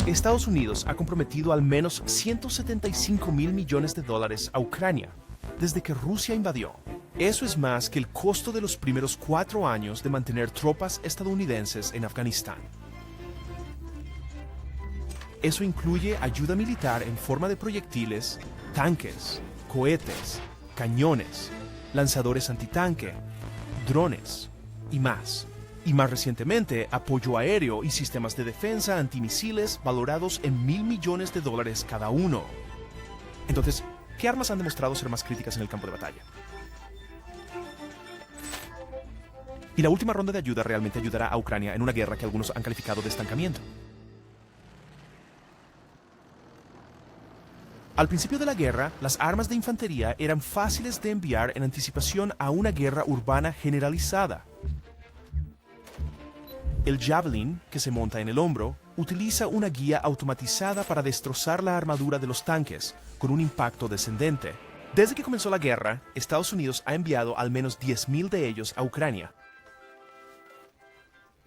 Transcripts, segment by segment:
Estados Unidos ha comprometido al menos 175.000 millones de dólares a Ucrania desde que Rusia invadió. Eso es más que el costo de los primeros 4 años de mantener tropas estadounidenses en Afganistán. Eso incluye ayuda militar en forma de proyectiles, tanques, cohetes, cañones, lanzadores antitanque, drones y más. Y más recientemente, apoyo aéreo y sistemas de defensa antimisiles valorados en $1.000 millones cada uno. Entonces, ¿qué armas han demostrado ser más críticas en el campo de batalla? Y la última ronda de ayuda realmente ayudará a Ucrania en una guerra que algunos han calificado de estancamiento. Al principio de la guerra, las armas de infantería eran fáciles de enviar en anticipación a una guerra urbana generalizada. El Javelin, que se monta en el hombro, utiliza una guía automatizada para destrozar la armadura de los tanques con un impacto descendente. Desde que comenzó la guerra, Estados Unidos ha enviado al menos 10.000 de ellos a Ucrania.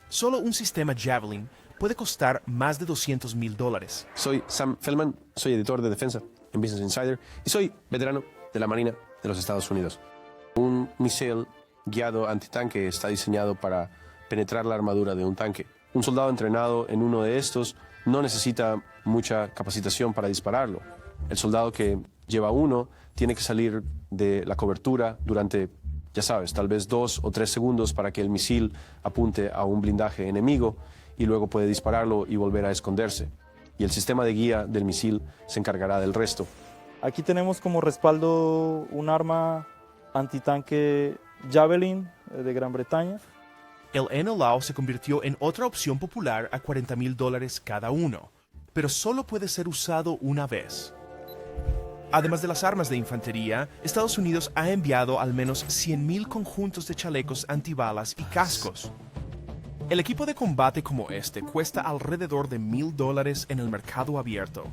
Solo un sistema Javelin puede costar más de $200.000. Soy Sam Feldman, soy editor de defensa en Business Insider y soy veterano de la Marina de los Estados Unidos. Un misil guiado antitanque está diseñado para penetrar la armadura de un tanque. Un soldado entrenado en uno de estos no necesita mucha capacitación para dispararlo. El soldado que lleva uno tiene que salir de la cobertura durante, ya sabes, tal vez 2 o 3 segundos para que el misil apunte a un blindaje enemigo y luego puede dispararlo y volver a esconderse. Y el sistema de guía del misil se encargará del resto. Aquí tenemos como respaldo un arma antitanque Javelin de Gran Bretaña. El NLAW se convirtió en otra opción popular a $40.000 cada uno, pero solo puede ser usado una vez. Además de las armas de infantería, Estados Unidos ha enviado al menos 100.000 conjuntos de chalecos antibalas y cascos. El equipo de combate como este cuesta alrededor de $1.000 en el mercado abierto.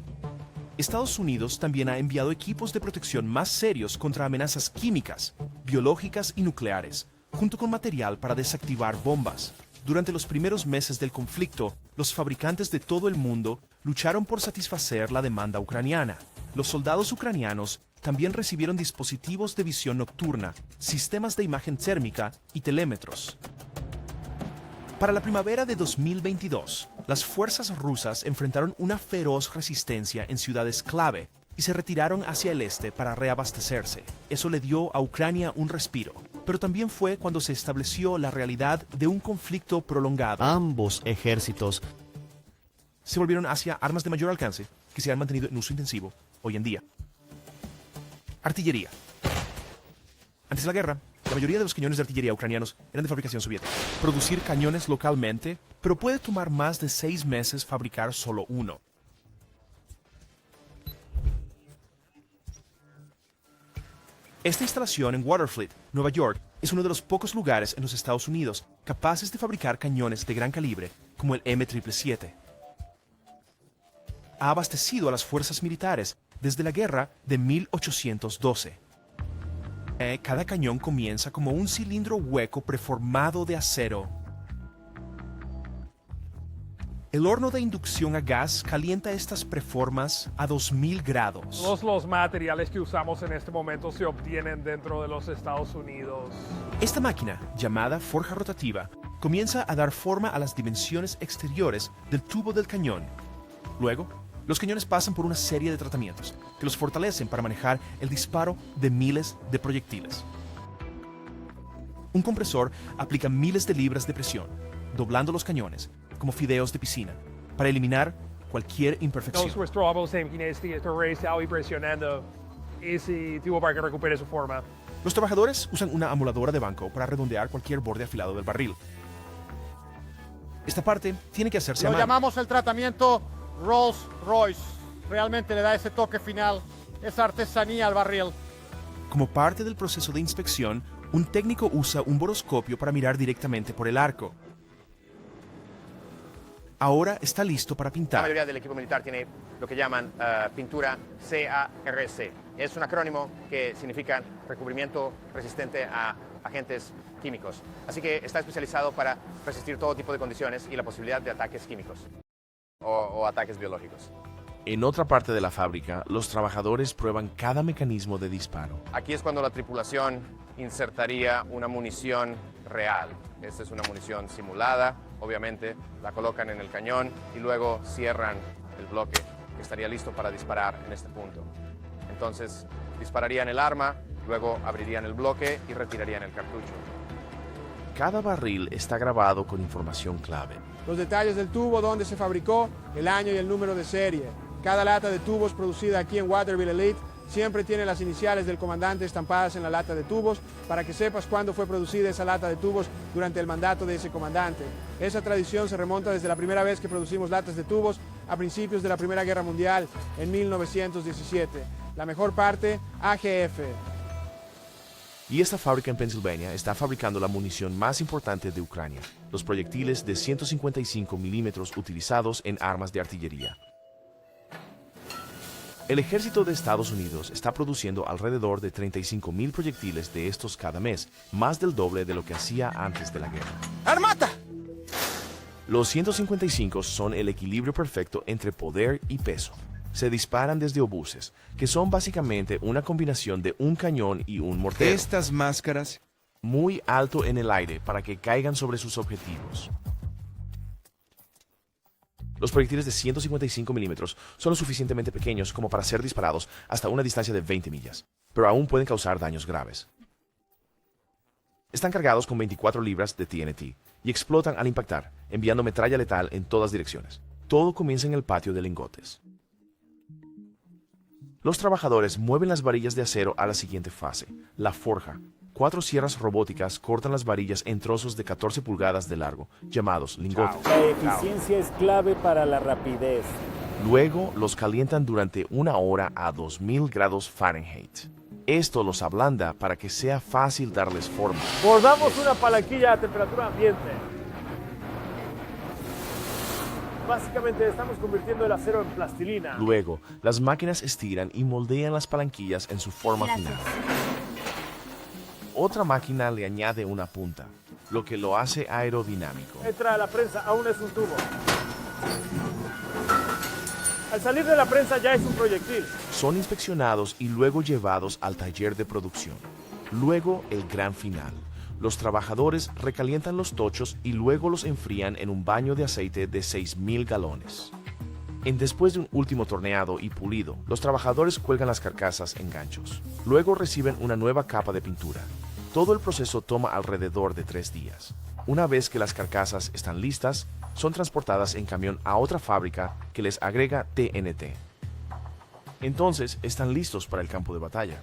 Estados Unidos también ha enviado equipos de protección más serios contra amenazas químicas, biológicas y nucleares, junto con material para desactivar bombas. Durante los primeros meses del conflicto, los fabricantes de todo el mundo lucharon por satisfacer la demanda ucraniana. Los soldados ucranianos también recibieron dispositivos de visión nocturna, sistemas de imagen térmica y telémetros. Para la primavera de 2022, las fuerzas rusas enfrentaron una feroz resistencia en ciudades clave y se retiraron hacia el este para reabastecerse. Eso le dio a Ucrania un respiro, pero también fue cuando se estableció la realidad de un conflicto prolongado. Ambos ejércitos Se volvieron hacia armas de mayor alcance que se han mantenido en uso intensivo hoy en día. Artillería. Antes de la guerra, la mayoría de los cañones de artillería ucranianos eran de fabricación soviética. Producir cañones localmente, pero puede tomar más de 6 meses fabricar solo uno. Esta instalación en Waterfleet, Nueva York, es uno de los pocos lugares en los Estados Unidos capaces de fabricar cañones de gran calibre, como el M777. Ha abastecido a las fuerzas militares desde la guerra de 1812. Cada cañón comienza como un cilindro hueco preformado de acero. El horno de inducción a gas calienta estas preformas a 2000 grados. Todos los materiales que usamos en este momento se obtienen dentro de los Estados Unidos. Esta máquina, llamada forja rotativa, comienza a dar forma a las dimensiones exteriores del tubo del cañón. Luego, los cañones pasan por una serie de tratamientos que los fortalecen para manejar el disparo de miles de proyectiles. Un compresor aplica miles de libras de presión, doblando los cañones como fideos de piscina, para eliminar cualquier imperfección. Nosotros trabajamos en y presionando ese tubo para que recupere su forma. Los trabajadores usan una amoladora de banco para redondear cualquier borde afilado del barril. Esta parte tiene que hacerse a Lo mano. llamamos el tratamiento Rolls-Royce. Realmente le da ese toque final, esa artesanía al barril. Como parte del proceso de inspección, un técnico usa un boroscopio para mirar directamente por el arco. Ahora está listo para La pintar. mayoría del equipo militar tiene lo que llaman pintura CARC. Es un acrónimo que significa recubrimiento resistente a agentes químicos. Así que está especializado para resistir todo tipo de condiciones y la posibilidad de ataques químicos. o ataques biológicos. En otra parte de la fábrica, los trabajadores prueban cada mecanismo de disparo. Aquí es cuando la tripulación insertaría una munición real. Esta es una munición simulada, obviamente, la colocan en el cañón y luego cierran el bloque que estaría listo para disparar en este punto. Entonces, dispararían el arma, luego abrirían el bloque y retirarían el cartucho. Cada barril está grabado con información clave. Los detalles del tubo, dónde se fabricó, el año y el número de serie. Cada lata de tubos producida aquí en Waterville Elite siempre tiene las iniciales del comandante estampadas en la lata de tubos para que sepas cuándo fue producida esa lata de tubos durante el mandato de ese comandante. Esa tradición se remonta desde la primera vez que producimos latas de tubos a principios de la Primera Guerra Mundial en 1917. La mejor parte, AGF. Y esta fábrica en Pensilvania está fabricando la munición más importante de Ucrania, los proyectiles de 155 milímetros utilizados en armas de artillería. El ejército de Estados Unidos está produciendo alrededor de 35.000 proyectiles de estos cada mes, más del doble de lo que hacía antes de la guerra. ¡Armata! Los 155 son el equilibrio perfecto entre poder y peso. Se disparan desde obuses, que son básicamente una combinación de un cañón y un mortero. Estas máscaras Muy alto en el aire para que caigan sobre sus objetivos. Los proyectiles de 155 milímetros son lo suficientemente pequeños como para ser disparados hasta una distancia de 20 millas, pero aún pueden causar daños graves. Están cargados con 24 libras de TNT y explotan al impactar, enviando metralla letal en todas direcciones. Todo comienza en el patio de lingotes. Los trabajadores mueven las varillas de acero a la siguiente fase, la forja. 4 sierras robóticas cortan las varillas en trozos de 14 pulgadas de largo, llamados lingotes. La eficiencia es clave para la rapidez. Luego los calientan durante 1 hora a 2000 grados Fahrenheit. Esto los ablanda para que sea fácil darles forma. Bordamos una palanquilla a temperatura ambiente. Básicamente estamos convirtiendo el acero en plastilina. Luego, las máquinas estiran y moldean las palanquillas en su forma final. Otra máquina le añade una punta, lo que lo hace aerodinámico. Entra a la prensa, aún es un tubo. Al salir de la prensa ya es un proyectil. Son inspeccionados y luego llevados al taller de producción. Luego, el gran final. Los trabajadores recalientan los tochos y luego los enfrían en un baño de aceite de 6.000 galones. Después de un último torneado y pulido, los trabajadores cuelgan las carcasas en ganchos. Luego reciben una nueva capa de pintura. Todo el proceso toma alrededor de 3 días. Una vez que las carcasas están listas, son transportadas en camión a otra fábrica que les agrega TNT. Entonces están listos para el campo de batalla.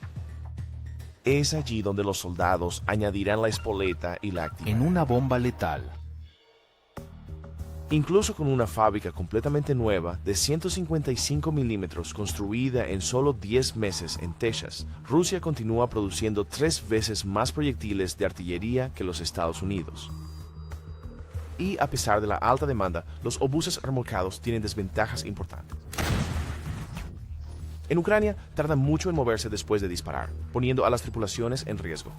Es allí donde los soldados añadirán la espoleta y la activarán. en una bomba letal. Incluso con una fábrica completamente nueva de 155 milímetros construida en solo 10 meses en Texas, Rusia continúa produciendo 3 veces más proyectiles de artillería que los Estados Unidos. Y a pesar de la alta demanda, los obuses remolcados tienen desventajas importantes. En Ucrania tardan mucho en moverse después de disparar, poniendo a las tripulaciones en riesgo.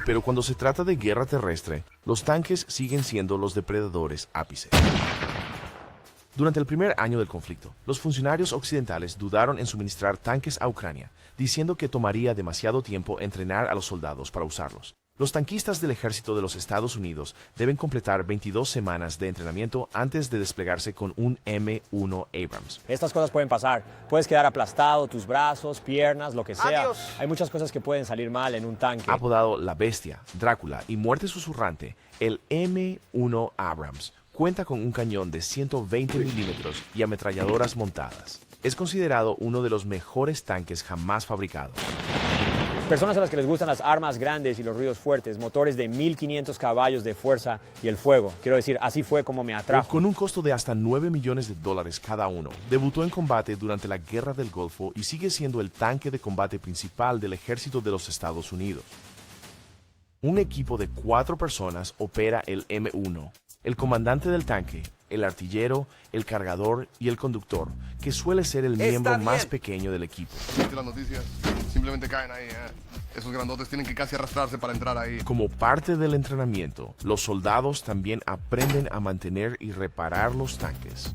Pero cuando se trata de guerra terrestre, los tanques siguen siendo los depredadores ápice. Durante el primer año del conflicto, los funcionarios occidentales dudaron en suministrar tanques a Ucrania, diciendo que tomaría demasiado tiempo entrenar a los soldados para usarlos. Los tanquistas del ejército de los Estados Unidos deben completar 22 semanas de entrenamiento antes de desplegarse con un M1 Abrams. Estas cosas pueden pasar. Puedes quedar aplastado, tus brazos, piernas, lo que sea. ¡Adiós! Hay muchas cosas que pueden salir mal en un tanque. Apodado La Bestia, Drácula y Muerte Susurrante, el M1 Abrams cuenta con un cañón de 120 milímetros y ametralladoras montadas. Es considerado uno de los mejores tanques jamás fabricados. Personas a las que les gustan las armas grandes y los ruidos fuertes, motores de 1500 caballos de fuerza y el fuego. Quiero decir, así fue como me atrajo. Con un costo de hasta $9 millones cada uno, debutó en combate durante la Guerra del Golfo y sigue siendo el tanque de combate principal del ejército de los Estados Unidos. Un equipo de 4 personas opera el M1. El comandante del tanque, el artillero, el cargador y el conductor, que suele ser el miembro más pequeño del equipo. Las noticias simplemente caen ahí. Esos grandotes tienen que casi arrastrarse para entrar ahí. Como parte del entrenamiento, los soldados también aprenden a mantener y reparar los tanques.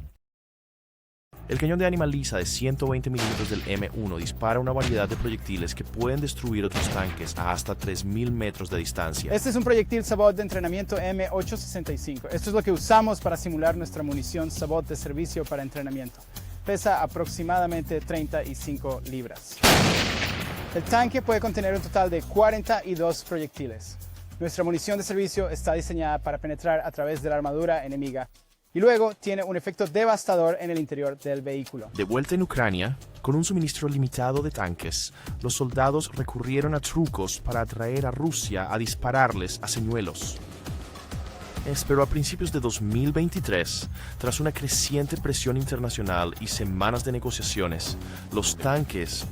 El cañón de Animaliza de 120 milímetros del M1 dispara una variedad de proyectiles que pueden destruir otros tanques a hasta 3.000 metros de distancia. Este es un proyectil Sabot de entrenamiento M865. Esto es lo que usamos para simular nuestra munición Sabot de servicio para entrenamiento. Pesa aproximadamente 35 libras. El tanque puede contener un total de 42 proyectiles. Nuestra munición de servicio está diseñada para penetrar a través de la armadura enemiga y luego tiene un efecto devastador en el interior del vehículo. De vuelta en Ucrania, con un suministro limitado de tanques, los soldados recurrieron a trucos para atraer a Rusia a dispararles a señuelos. Pero a principios de 2023, tras una creciente presión internacional y semanas de negociaciones, los tanques...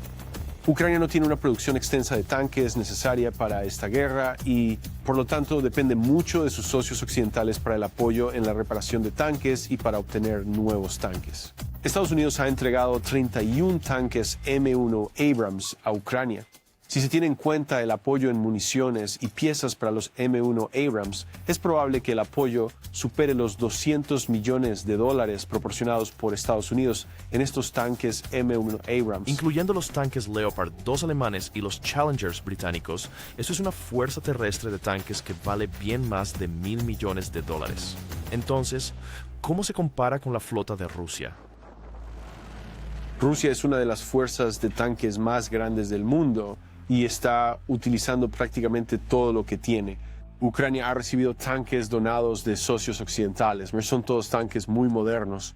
Ucrania no tiene una producción extensa de tanques necesaria para esta guerra y, por lo tanto, depende mucho de sus socios occidentales para el apoyo en la reparación de tanques y para obtener nuevos tanques. Estados Unidos ha entregado 31 tanques M1 Abrams a Ucrania. Si se tiene en cuenta el apoyo en municiones y piezas para los M1 Abrams, es probable que el apoyo supere los $200 millones proporcionados por Estados Unidos en estos tanques M1 Abrams. Incluyendo los tanques Leopard 2 alemanes y los Challengers británicos, esto es una fuerza terrestre de tanques que vale bien más de $1.000 millones. Entonces, ¿cómo se compara con la flota de Rusia? Rusia es una de las fuerzas de tanques más grandes del mundo y está utilizando prácticamente todo lo que tiene. Ucrania ha recibido tanques donados de socios occidentales, son todos tanques muy modernos.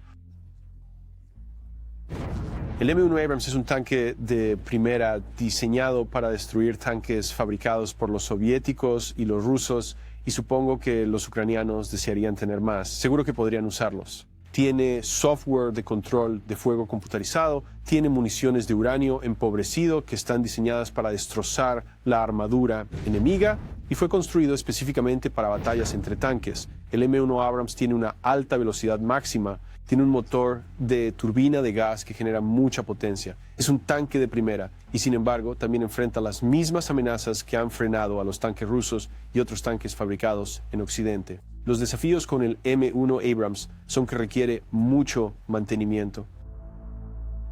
El M1 Abrams es un tanque de primera diseñado para destruir tanques fabricados por los soviéticos y los rusos, y supongo que los ucranianos desearían tener más. Seguro que podrían usarlos. Tiene software de control de fuego computarizado, tiene municiones de uranio empobrecido que están diseñadas para destrozar la armadura enemiga y fue construido específicamente para batallas entre tanques. El M1 Abrams tiene una alta velocidad máxima, tiene un motor de turbina de gas que genera mucha potencia. Es un tanque de primera y, sin embargo, también enfrenta las mismas amenazas que han frenado a los tanques rusos y otros tanques fabricados en Occidente. Los desafíos con el M1 Abrams son que requiere mucho mantenimiento.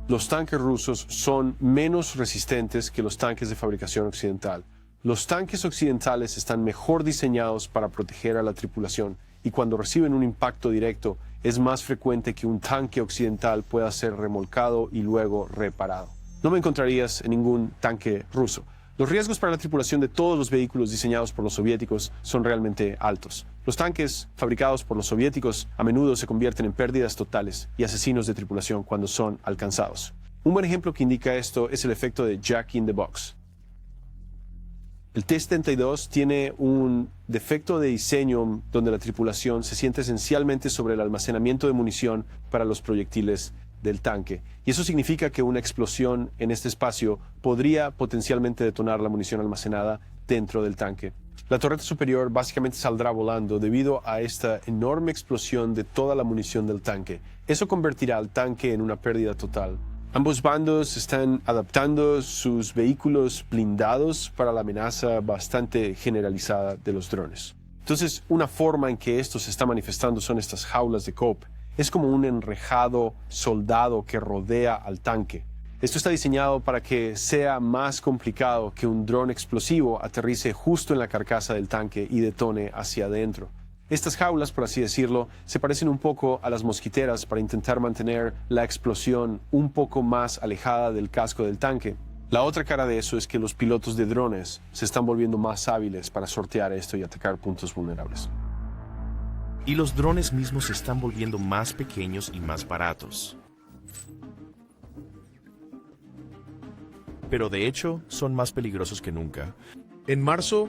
Los tanques rusos son menos resistentes que los tanques de fabricación occidental. Los tanques occidentales están mejor diseñados para proteger a la tripulación y cuando reciben un impacto directo es más frecuente que un tanque occidental pueda ser remolcado y luego reparado. No me encontrarías en ningún tanque ruso. Los riesgos para la tripulación de todos los vehículos diseñados por los soviéticos son realmente altos. Los tanques fabricados por los soviéticos a menudo se convierten en pérdidas totales y asesinos de tripulación cuando son alcanzados. Un buen ejemplo que indica esto es el efecto de Jack in the Box. El T-72 tiene un defecto de diseño donde la tripulación se sienta esencialmente sobre el almacenamiento de munición para los proyectiles del tanque. Y eso significa que una explosión en este espacio podría potencialmente detonar la munición almacenada dentro del tanque. La torreta superior básicamente saldrá volando debido a esta enorme explosión de toda la munición del tanque. Eso convertirá al tanque en una pérdida total. Ambos bandos están adaptando sus vehículos blindados para la amenaza bastante generalizada de los drones. Entonces, una forma en que esto se está manifestando son estas jaulas de cope. Es como un enrejado soldado que rodea al tanque. Esto está diseñado para que sea más complicado que un dron explosivo aterrice justo en la carcasa del tanque y detone hacia adentro. Estas jaulas, por así decirlo, se parecen un poco a las mosquiteras para intentar mantener la explosión un poco más alejada del casco del tanque. La otra cara de eso es que los pilotos de drones se están volviendo más hábiles para sortear esto y atacar puntos vulnerables. Y los drones mismos se están volviendo más pequeños y más baratos. Pero de hecho, son más peligrosos que nunca. En marzo,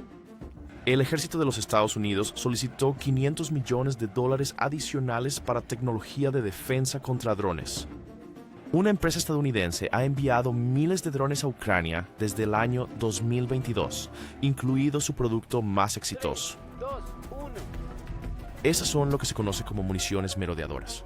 el ejército de los Estados Unidos solicitó $500 millones adicionales para tecnología de defensa contra drones. Una empresa estadounidense ha enviado miles de drones a Ucrania desde el año 2022, incluido su producto más exitoso. Esas son lo que se conoce como municiones merodeadoras.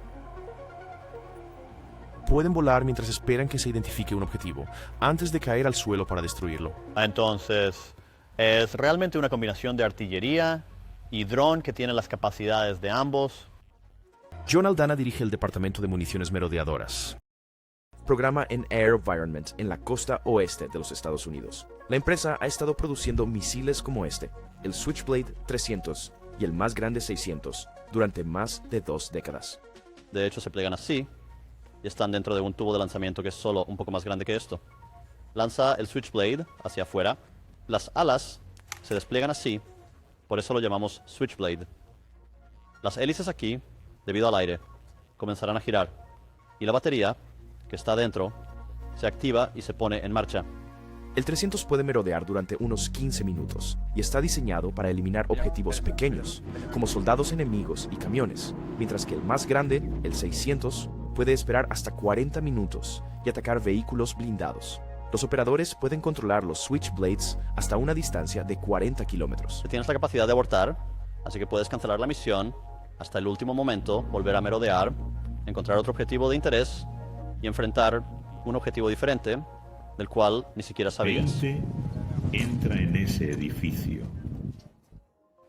Pueden volar mientras esperan que se identifique un objetivo, antes de caer al suelo para destruirlo. Entonces, es realmente una combinación de artillería y dron que tiene las capacidades de ambos. John Aldana dirige el Departamento de Municiones Merodeadoras. Programa en AeroVironment en la costa oeste de los Estados Unidos. La empresa ha estado produciendo misiles como este, el Switchblade 300 y el más grande 600, durante más de 2 décadas. De hecho, se pliegan así y están dentro de un tubo de lanzamiento que es solo un poco más grande que esto. Lanza el Switchblade hacia afuera. Las alas se despliegan así, por eso lo llamamos Switchblade. Las hélices aquí, debido al aire, comenzarán a girar y la batería, que está adentro, se activa y se pone en marcha. El 300 puede merodear durante unos 15 minutos y está diseñado para eliminar objetivos pequeños, como soldados enemigos y camiones, mientras que el más grande, el 600, puede esperar hasta 40 minutos y atacar vehículos blindados. Los operadores pueden controlar los Switchblades hasta una distancia de 40 kilómetros. Tienes la capacidad de abortar, así que puedes cancelar la misión hasta el último momento, volver a merodear, encontrar otro objetivo de interés y enfrentar un objetivo diferente del cual ni siquiera sabías. 20 entra en ese edificio.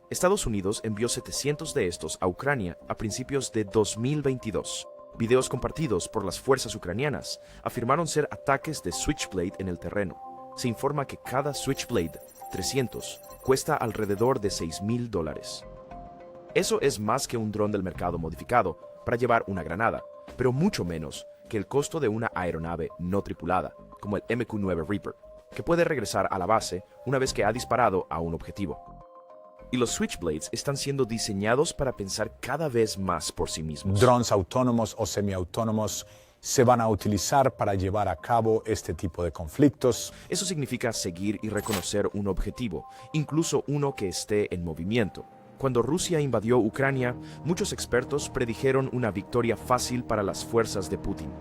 Estados Unidos envió 700 de estos a Ucrania a principios de 2022. Videos compartidos por las fuerzas ucranianas afirmaron ser ataques de Switchblade en el terreno. Se informa que cada Switchblade 300 cuesta alrededor de $6,000. Eso es más que un dron del mercado modificado para llevar una granada, pero mucho menos que el costo de una aeronave no tripulada, como el MQ-9 Reaper, que puede regresar a la base una vez que ha disparado a un objetivo. Y los Switchblades están siendo diseñados para pensar cada vez más por sí mismos. Drones autónomos o semiautónomos se van a utilizar para llevar a cabo este tipo de conflictos. Eso significa seguir y reconocer un objetivo, incluso uno que esté en movimiento. Cuando Rusia invadió Ucrania, muchos expertos predijeron una victoria fácil para las fuerzas de Putin.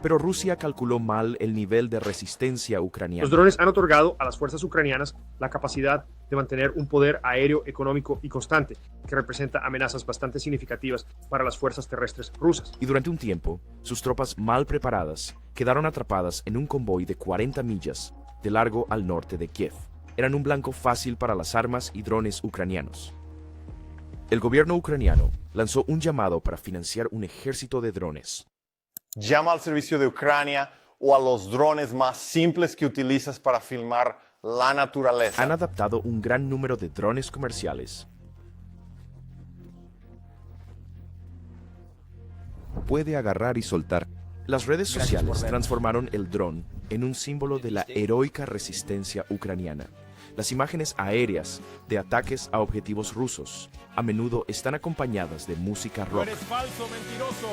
Pero Rusia calculó mal el nivel de resistencia ucraniana. Los drones han otorgado a las fuerzas ucranianas la capacidad de mantener un poder aéreo económico y constante, que representa amenazas bastante significativas para las fuerzas terrestres rusas. Y durante un tiempo, sus tropas mal preparadas quedaron atrapadas en un convoy de 40 millas de largo al norte de Kiev. Eran un blanco fácil para las armas y drones ucranianos. El gobierno ucraniano lanzó un llamado para financiar un ejército de drones. Llama al servicio de Ucrania o a los drones más simples que utilizas para filmar la naturaleza. Han adaptado un gran número de drones comerciales. Puede agarrar y soltar. Las redes sociales transformaron el dron en un símbolo de la heroica resistencia ucraniana. Las imágenes aéreas de ataques a objetivos rusos a menudo están acompañadas de música rock. ¡Eres falso, mentiroso!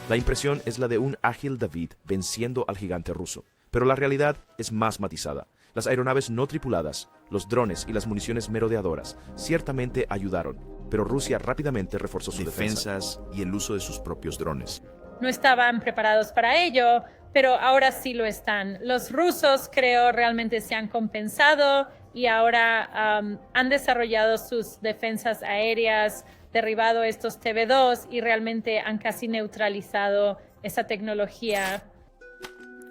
La impresión es la de un ágil David venciendo al gigante ruso, pero la realidad es más matizada. Las aeronaves no tripuladas, los drones y las municiones merodeadoras ciertamente ayudaron, pero Rusia rápidamente reforzó sus defensas y el uso de sus propios drones. No estaban preparados para ello, pero ahora sí lo están. Los rusos, creo, realmente se han compensado y ahora han desarrollado sus defensas aéreas, derribado estos TB2 y realmente han casi neutralizado esa tecnología.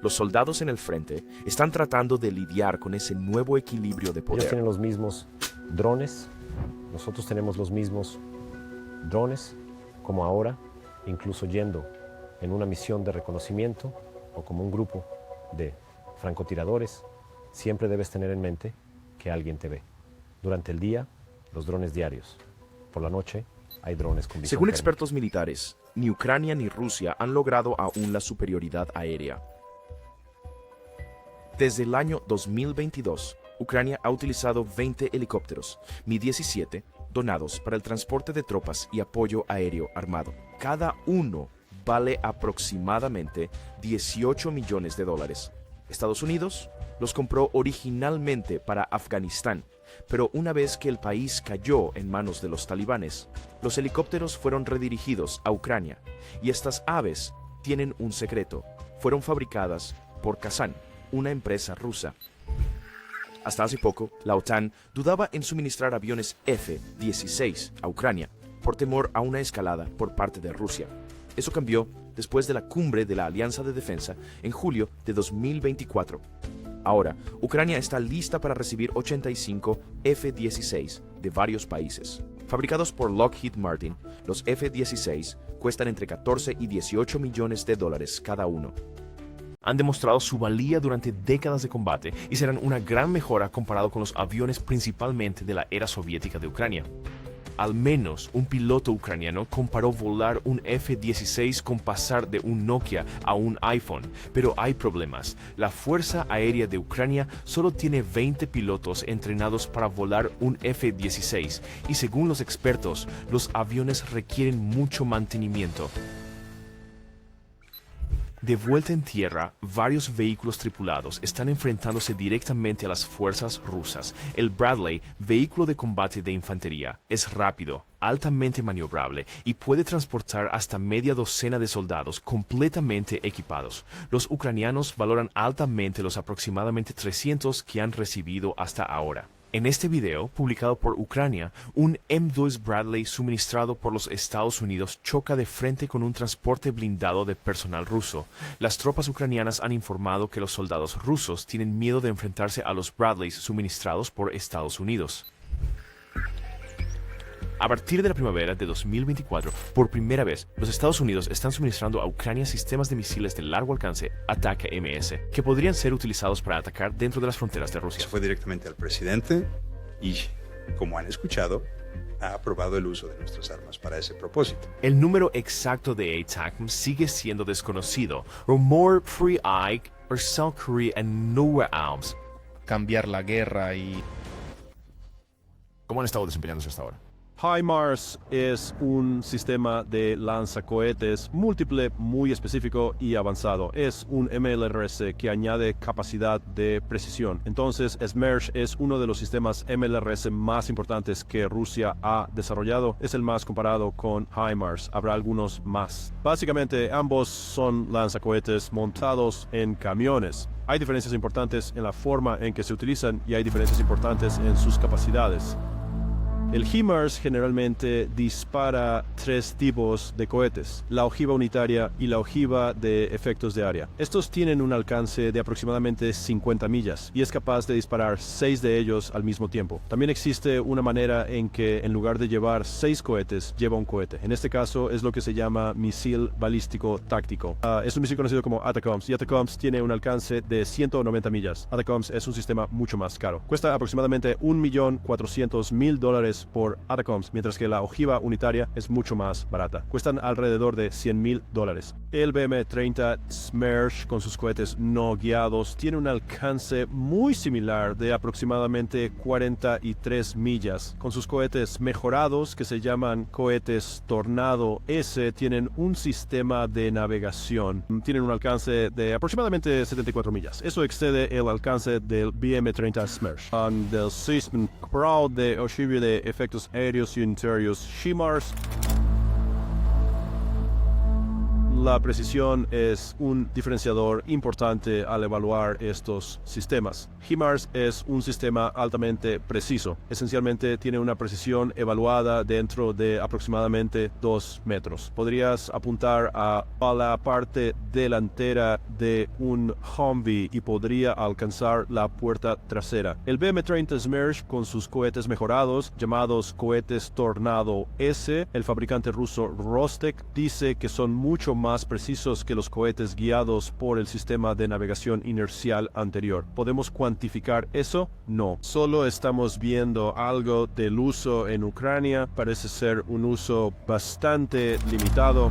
Los soldados en el frente están tratando de lidiar con ese nuevo equilibrio de poder. Ellos tienen los mismos drones, nosotros tenemos los mismos drones, como ahora, incluso yendo en una misión de reconocimiento o como un grupo de francotiradores, siempre debes tener en mente que alguien te ve. Durante el día, los drones diarios. Por la noche, hay drones con visión Según térmica. expertos militares, ni Ucrania ni Rusia han logrado aún la superioridad aérea. Desde el año 2022, Ucrania ha utilizado 20 helicópteros Mi-17 donados para el transporte de tropas y apoyo aéreo armado. Cada uno vale aproximadamente $18 millones. Estados Unidos los compró originalmente para Afganistán, pero una vez que el país cayó en manos de los talibanes, los helicópteros fueron redirigidos a Ucrania, y estas aves tienen un secreto. Fueron fabricadas por Kazan, una empresa rusa. Hasta hace poco, la OTAN dudaba en suministrar aviones F-16 a Ucrania, por temor a una escalada por parte de Rusia. Eso cambió después de la cumbre de la Alianza de Defensa en julio de 2024. Ahora, Ucrania está lista para recibir 85 F-16 de varios países, Fabricados por Lockheed Martin, los F-16 cuestan entre 14 y 18 millones de dólares cada uno. Han demostrado su valía durante décadas de combate y serán una gran mejora comparado con los aviones principalmente de la era soviética de Ucrania. Al menos un piloto ucraniano comparó volar un F-16 con pasar de un Nokia a un iPhone, pero hay problemas. La Fuerza Aérea de Ucrania solo tiene 20 pilotos entrenados para volar un F-16 y según los expertos, los aviones requieren mucho mantenimiento. De vuelta en tierra, varios vehículos tripulados están enfrentándose directamente a las fuerzas rusas. El Bradley, vehículo de combate de infantería, es rápido, altamente maniobrable y puede transportar hasta media docena de soldados completamente equipados. Los ucranianos valoran altamente los aproximadamente 300 que han recibido hasta ahora. En este video, publicado por Ucrania, un M2 Bradley suministrado por los Estados Unidos choca de frente con un transporte blindado de personal ruso. Las tropas ucranianas han informado que los soldados rusos tienen miedo de enfrentarse a los Bradleys suministrados por Estados Unidos. A partir de la primavera de 2024, por primera vez, los Estados Unidos están suministrando a Ucrania sistemas de misiles de largo alcance ATACMS, que podrían ser utilizados para atacar dentro de las fronteras de Rusia. Se fue directamente al presidente y, como han escuchado, ha aprobado el uso de nuestras armas para ese propósito. El número exacto de ATACMS sigue siendo desconocido. Rumor Free Ike or South Korea and nowhere else. Cambiar la guerra y... ¿Cómo han estado desempeñándose hasta ahora? HIMARS es un sistema de lanzacohetes múltiple muy específico y avanzado. Es un MLRS que añade capacidad de precisión. Entonces, SMERSH es uno de los sistemas MLRS más importantes que Rusia ha desarrollado. Es el más comparado con HIMARS. Habrá algunos más. Básicamente, ambos son lanzacohetes montados en camiones. Hay diferencias importantes en la forma en que se utilizan y hay diferencias importantes en sus capacidades. El HIMARS generalmente dispara tres tipos de cohetes, la ojiva unitaria y la ojiva de efectos de área. Estos tienen un alcance de aproximadamente 50 millas y es capaz de disparar 6 de ellos al mismo tiempo. También existe una manera en que en lugar de llevar 6 cohetes, lleva un cohete. En este caso es lo que se llama misil balístico táctico. Es un misil conocido como ATACMS y ATACMS tiene un alcance de 190 millas. ATACMS es un sistema mucho más caro. Cuesta aproximadamente $1.400.000 por ATACMS, mientras que la ojiva unitaria es mucho más barata. Cuestan alrededor de $100.000. El BM-30 SMERSH con sus cohetes no guiados tiene un alcance muy similar de aproximadamente 43 millas. Con sus cohetes mejorados que se llaman cohetes Tornado S tienen un sistema de navegación. Tienen un alcance de aproximadamente 74 millas. Eso excede el alcance del BM-30 SMERSH. Del sistema Pro de ojiva de efectos aéreos y unitarios HIMARS. La precisión es un diferenciador importante al evaluar estos sistemas. HIMARS es un sistema altamente preciso. Esencialmente tiene una precisión evaluada dentro de aproximadamente 2 metros. Podrías apuntar a la parte delantera de un Humvee y podría alcanzar la puerta trasera. El BM-30 SMERSH con sus cohetes mejorados, llamados cohetes Tornado S, el fabricante ruso Rostec dice que son mucho más precisos que los cohetes guiados por el sistema de navegación inercial anterior. ¿Podemos cuantificar eso? No. Solo estamos viendo algo del uso en Ucrania. Parece ser un uso bastante limitado.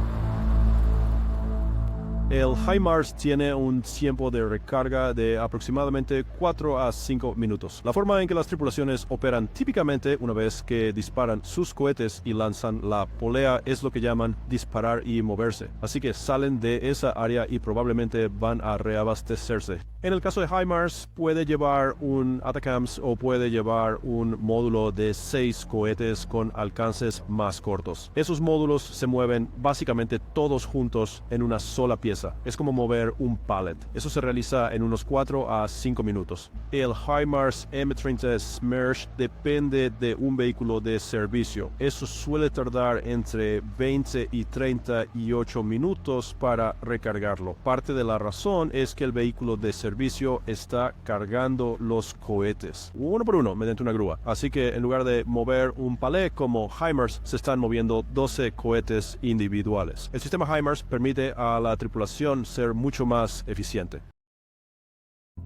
El HIMARS tiene un tiempo de recarga de aproximadamente 4 a 5 minutos. La forma en que las tripulaciones operan típicamente una vez que disparan sus cohetes y lanzan la polea es lo que llaman disparar y moverse. Así que salen de esa área y probablemente van a reabastecerse. En el caso de HIMARS puede llevar un ATACMS o puede llevar un módulo de 6 cohetes con alcances más cortos. Esos módulos se mueven básicamente todos juntos en una sola pieza. fuerza. Es como mover un pallet. Eso se realiza en unos 4 a 5 minutos. El HIMARS M30 Smersh depende de un vehículo de servicio. Eso suele tardar entre 20 y 38 minutos para recargarlo. Parte de la razón es que el vehículo de servicio está cargando los cohetes, uno por uno, mediante una grúa. Así que en lugar de mover un pallet como HIMARS, se están moviendo 12 cohetes individuales. El sistema HIMARS permite a la tripulación ser mucho más eficiente.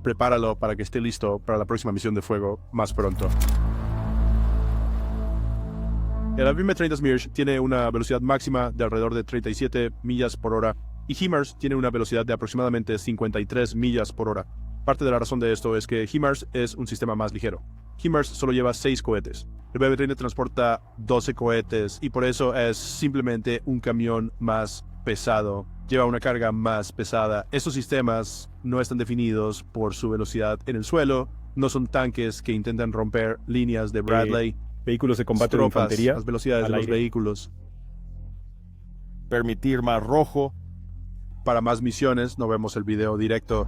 Prepáralo para que esté listo para la próxima misión de fuego más pronto. El avión M30 Smersh tiene una velocidad máxima de alrededor de 37 millas por hora y HIMARS tiene una velocidad de aproximadamente 53 millas por hora. Parte de la razón de esto es que HIMARS es un sistema más ligero. HIMARS solo lleva 6 cohetes. El BM-30 transporta 12 cohetes y por eso es simplemente un camión más pesado. Lleva una carga más pesada. Estos sistemas no están definidos por su velocidad en el suelo. No son tanques que intentan romper líneas de Bradley. Vehículos de combate de infantería. Las velocidades de los vehículos. Permitir más rojo. Para más misiones, no vemos el video directo.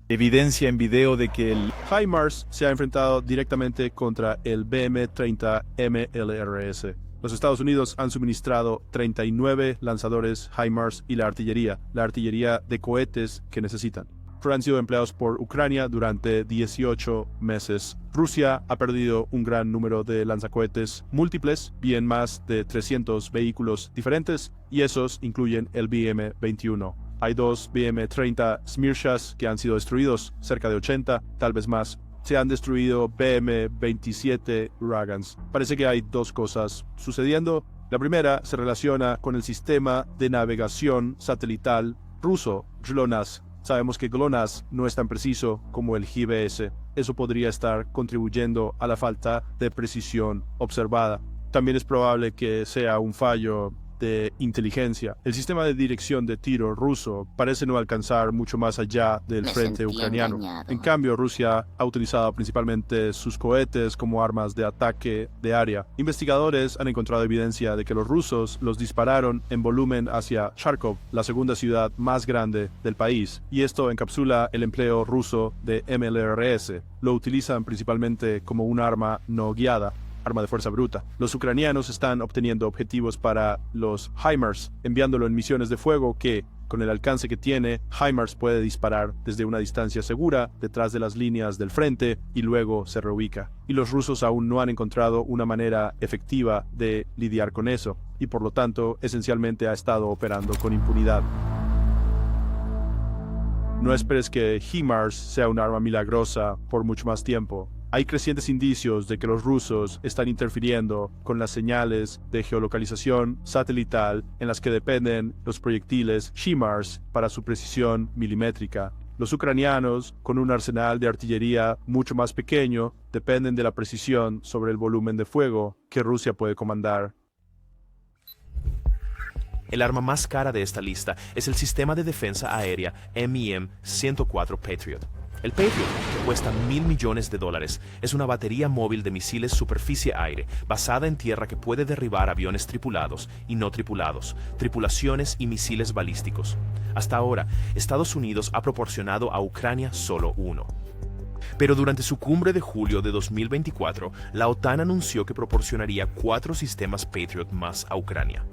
Evidencia en video de que el HIMARS se ha enfrentado directamente contra el BM-30 MLRS. Los Estados Unidos han suministrado 39 lanzadores HIMARS y la artillería de cohetes que necesitan. Han sido empleados por Ucrania durante 18 meses. Rusia ha perdido un gran número de lanzacohetes múltiples, bien más de 300 vehículos diferentes, y esos incluyen el BM-21. Hay 2 BM-30 Smershas que han sido destruidos, cerca de 80, tal vez más. Se han destruido BM-27 Uragans. Parece que hay 2 cosas sucediendo. La primera se relaciona con el sistema de navegación satelital ruso, GLONASS. Sabemos que GLONASS no es tan preciso como el GBS. Eso podría estar contribuyendo a la falta de precisión observada. También es probable que sea un fallo de inteligencia. El sistema de dirección de tiro ruso parece no alcanzar mucho más allá del frente ucraniano. Engañado. En cambio, Rusia ha utilizado principalmente sus cohetes como armas de ataque de área. Investigadores han encontrado evidencia de que los rusos los dispararon en volumen hacia Kharkov, la segunda ciudad más grande del país, y esto encapsula el empleo ruso de MLRS. Lo utilizan principalmente como un arma no guiada, arma de fuerza bruta. Los ucranianos están obteniendo objetivos para los HIMARS, enviándolo en misiones de fuego que, con el alcance que tiene, HIMARS puede disparar desde una distancia segura detrás de las líneas del frente y luego se reubica. Y los rusos aún no han encontrado una manera efectiva de lidiar con eso, y por lo tanto, esencialmente ha estado operando con impunidad. No esperes que HIMARS sea un arma milagrosa por mucho más tiempo. Hay crecientes indicios de que los rusos están interfiriendo con las señales de geolocalización satelital en las que dependen los proyectiles HIMARS para su precisión milimétrica. Los ucranianos, con un arsenal de artillería mucho más pequeño, dependen de la precisión sobre el volumen de fuego que Rusia puede comandar. El arma más cara de esta lista es el sistema de defensa aérea MIM-104 Patriot. El Patriot, que cuesta $1.000 millones, es una batería móvil de misiles superficie-aire basada en tierra que puede derribar aviones tripulados y no tripulados, tripulaciones y misiles balísticos. Hasta ahora, Estados Unidos ha proporcionado a Ucrania solo uno. Pero durante su cumbre de julio de 2024, la OTAN anunció que proporcionaría 4 sistemas Patriot más a Ucrania.